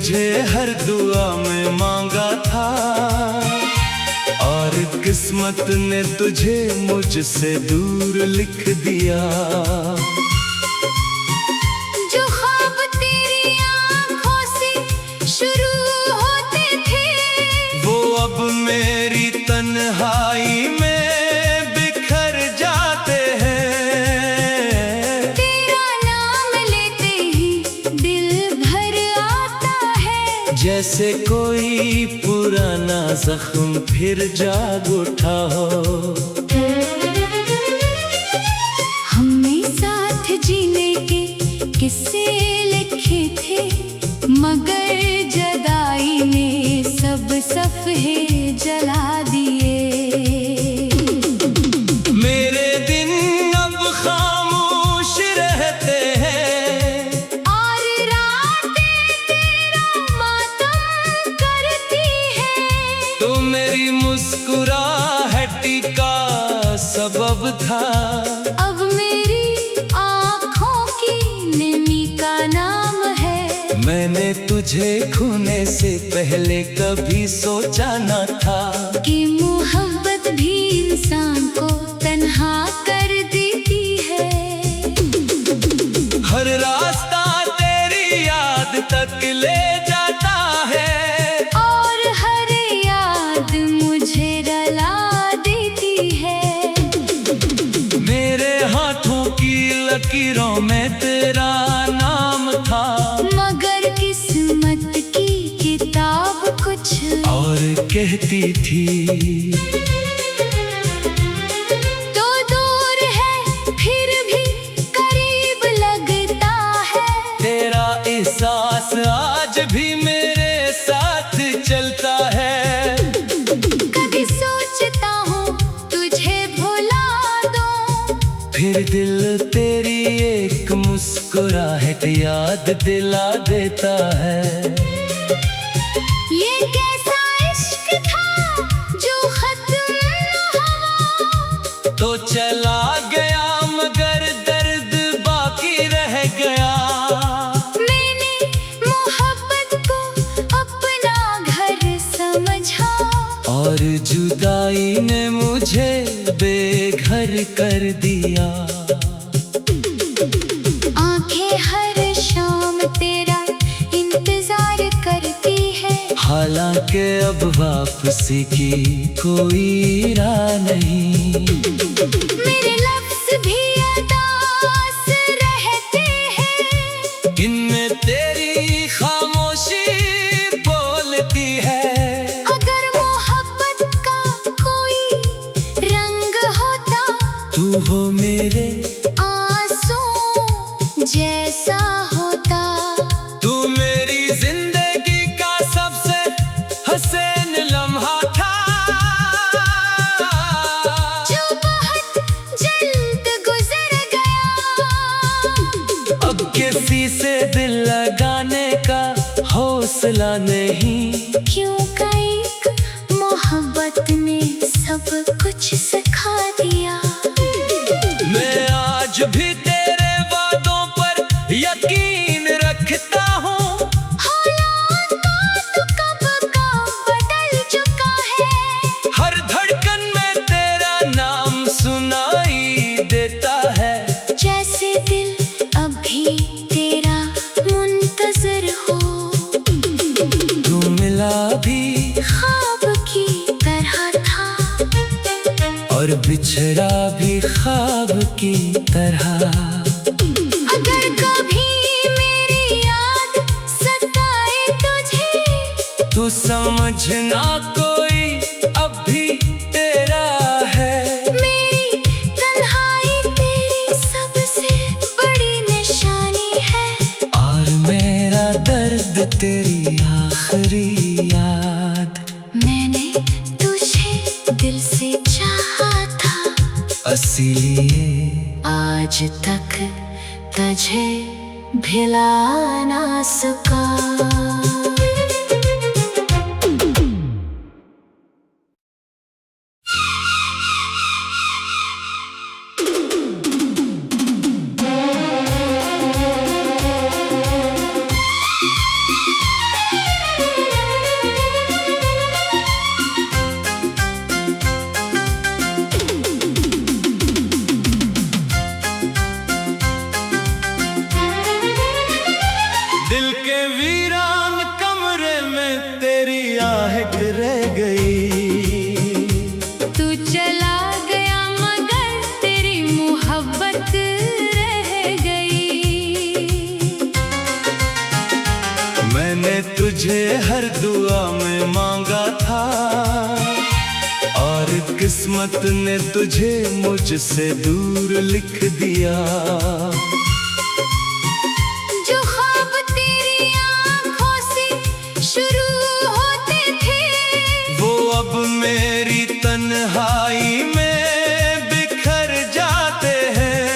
तुझे हर दुआ में मांगा था, और किस्मत ने तुझे मुझसे दूर लिख दिया। जो ख्वाब तेरी आँखों से शुरू होते थे, वो अब मेरी तन्हाई में बिखर जाते हैं। तेरा नाम लेते ही दिल भर आता है, जैसे कोई पुराना जख्म फिर जाग उठा हो। हमने साथ जीने के किस्से लिखे थे, मगर जुदाई ने सब सफ़े जला दिए। मेरे दिन अब खामोश रहते हैं, और रातें तेरा मातम करती है। तो मेरी मुस्कुराहट का सबब था। अब मेरी आँखों की नमी का नाम है। मैंने तुझे खोने से पहले कभी सोचा न था कि मोहब्बत भी इंसान को तन्हा कर देती है। हर रास्ता तेरी याद तक ले जाता है, और हर याद मुझे रुला देती है। मेरे हाथों की लकीरों में तेरा नाम था, मगर किस्मत की किताब कुछ और कहती थी। तो दूर है फिर भी करीब लगता है। तेरा एहसास आज भी मेरे साथ चलता है। कभी सोचता हूँ तुझे भुला दूँ, फिर दिल तेरी एक मुस्कुराहट याद दिला देता है। ये कैसा इश्क था जो खत्म न हुआ। तो चला गया मगर दर्द बाकी रह गया। मैंने मोहब्बत को अपना घर समझा, और जुदाई ने मुझे बेघर कर दिया। आंखें हर शाम तेरा इंतजार करती है। हालांकि अब वापसी की कोई राह नहीं। मेरे लफ्ज़ भी अदास रहते हैं, इनमें तेरी खामोशी बोलती है। अगर मोहब्बत का कोई रंग होता, तू हो मेरे आंसू जैसा होता। तू मेरी जिंदगी का सबसे हसीन लम्हा था, जो बहुत जल्द गुजर गया। अब किसी से दिल लगाने का हौसला नहीं। क्यों एक मोहब्बत ने सब कुछ सिखा दिया। मैं आज भी तेरे वादों पर यकीन रखता हूँ। हालात तो कब का बदल चुका है। हर धड़कन में तेरा नाम सुनाई देता है। जैसे दिल अभी तेरा मुंतजर हो। तू मिला भी ख्वाब की तरह था, और बिछड़ा भी ख्वाब की तरह। अगर कभी मेरी याद सताए तुझे, तू समझना कोई अब भी तेरा है। मेरी तन्हाई तेरी सबसे बड़ी निशानी है। और मेरा दर्द तेरी आखिरी याद। मैंने तुझे दिल से चाहा था, इसीलिए आज तक तुझे भिला ना सका। तुझे हर दुआ में मांगा था, और किस्मत ने तुझे मुझसे दूर लिख दिया। जो ख्वाब तेरी आंखों से शुरू होते थे, वो अब मेरी तन्हाई में बिखर जाते हैं।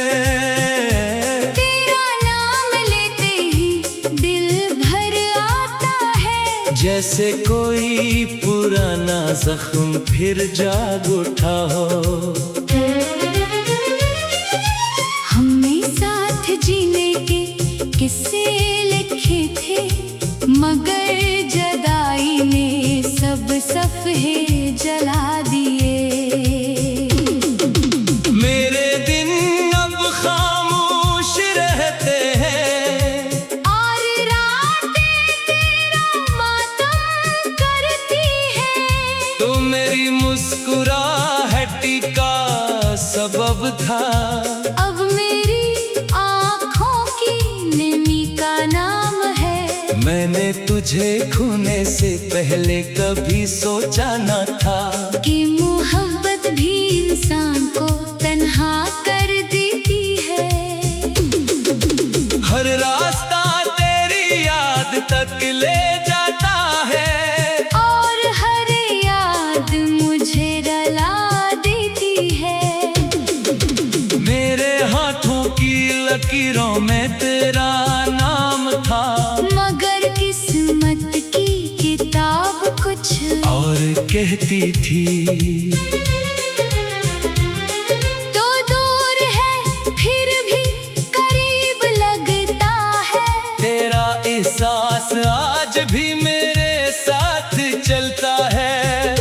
तेरा नाम लेते ही दिल भर आता है, जैसे कोई पुराना जख्म फिर जाग उठा हो। हमने साथ जीने के किस्से लिखे थे, मगर जुदाई ने सब सफ़े जला दिए। मेरे दिन अब खामोश रहते हैं, और रातें तेरा मातम करती है। तो मेरी मुस्कुराहट का सबब था। अब मेरी आँखों की नमी का नाम है। मैंने तुझे खोने से पहले कभी सोचा न था कि मोहब्बत भी इंसान को तन्हा कर देती है। हर रास्ता तेरी याद तक ले जाता है, और हर याद मुझे रुला देती है। मेरे हाथों की लकीरों में तेरा नाम था, मगर किस्मत की किताब कुछ और कहती थी। तो दूर है फिर भी करीब लगता है। तेरा एहसास आज भी मेरे साथ चलता है।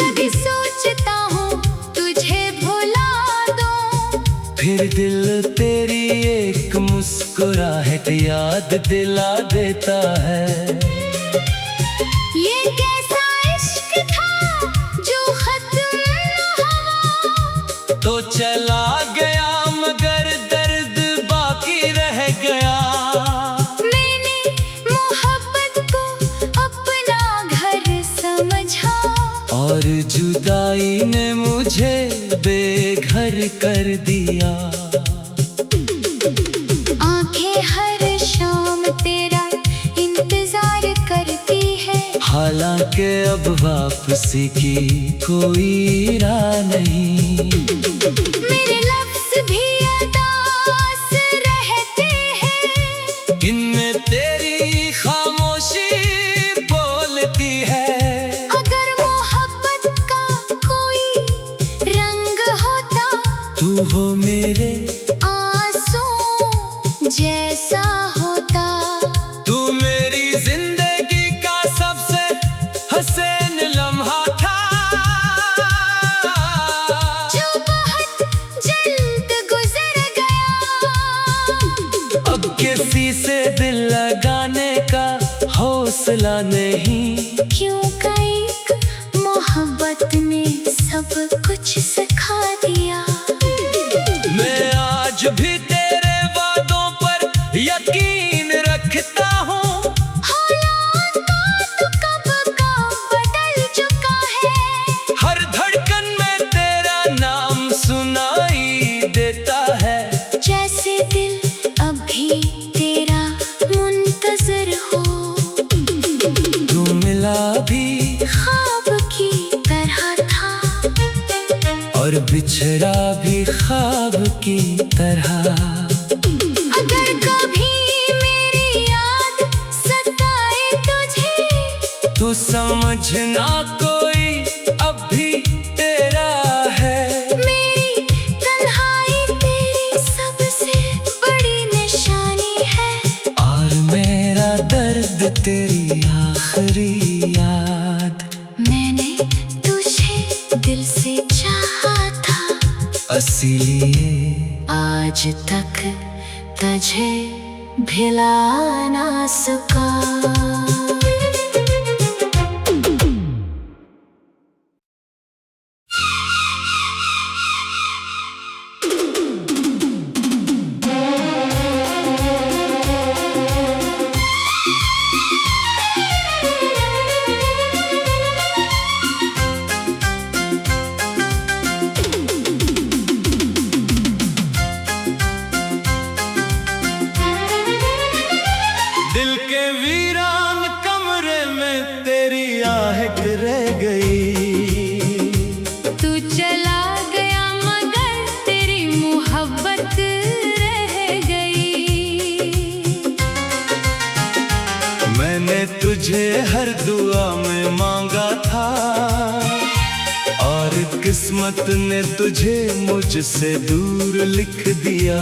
कभी सोचता हूँ तुझे भुला दूँ, फिर दिल तेरी एक मुस्कुराहट याद दिला देता है। ये कैसा इश्क था जो खत्म न हुआ। तो चला गया मगर दर्द बाकी रह गया। मैंने मोहब्बत को अपना घर समझा, और जुदाई ने मुझे बेघर कर दिया। आंखें हर शाम तेरा इंतजार करती है। हालांकि अब वापसी की कोई राह नहीं। मेरे लफ्ज़ भी अदास रहते हैं, इनमें तेरी खामोशी बोलती है। अगर मोहब्बत का कोई रंग होता, तू हो मेरे आंसू जैसा होता। तू मेरी जिंदगी का सबसे हसीन लम्हा था, जो बहुत जल्द गुजर गया। अब किसी से दिल लगाने का हौसला नहीं। क्यों एक मोहब्बत ने सब कुछ सिखा दिया। मैं आज भी तेरे वादों पर यकीन रखता हूँ। हालात तो कब का बदल चुका है। हर धड़कन में तेरा नाम सुनाई देता है। जैसे दिल अभी तेरा मुंतजर हो। तू मिला भी ख्वाब की तरह था, और बिछड़ा भी ख्वाब की तरह। अगर कभी मेरी याद सताए तुझे, तू समझना कोई अब भी तेरा है। मेरी तन्हाई तेरी सबसे बड़ी निशानी है। और मेरा दर्द तेरी आखिरी याद। मैंने तुझे दिल से चाहा था, इसीलिए आज तक तुझे भिला ना सका। तुझे हर दुआ में मांगा था, और किस्मत ने तुझे मुझसे दूर लिख दिया।